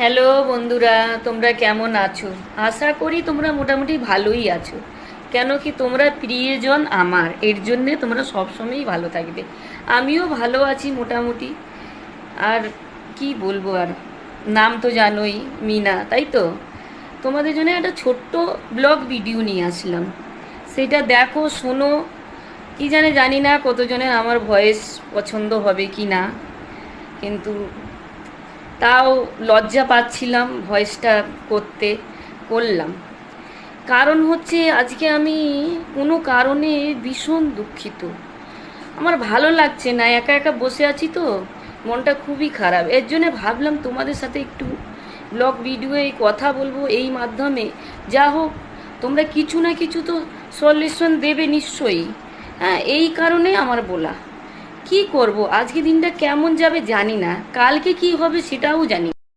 Hello বন্ধুরা, তোমরা কেমন আছো? আশা করি তোমরা মোটামুটি ভালোই আছো। কেন কি তোমরা প্রিয়জন আমার, এর জন্যে তোমরা সবসময়ই ভালো থাকবে। আমিও ভালো আছি মোটামুটি। আর কি বলবো আর, নাম তো জানোই, মিনা, তাই তো? তোমাদের জন্য একটা ছোট্ট ব্লগ ভিডিও নিয়ে আসলাম। সেটা দেখো, শোনো। কি জানি না কতজনের আমার ভয়েস পছন্দ হবে কি না, কিন্তু তাও লজ্জা পাচ্ছিলাম ভয়েসটা করতে, করলাম। কারণ হচ্ছে আজকে আমি কোনো কারণে ভীষণ দুঃখিত। আমার ভালো লাগছে না, একা একা বসে আছি তো, মনটা খুবই খারাপ। এর জন্য ভাবলাম তোমাদের সাথে একটু ব্লগ ভিডিওয়ে কথা বলবো এই মাধ্যমে। যা হোক, তোমরা কিছু না কিছু তো সলিউশন দেবে নিশ্চয়ই। হ্যাঁ, এই কারণে আমার বলা। কি করব, আজকে দিনটা কেমন যাবে জানি না, কালকে কি হবে সেটাও জানি না।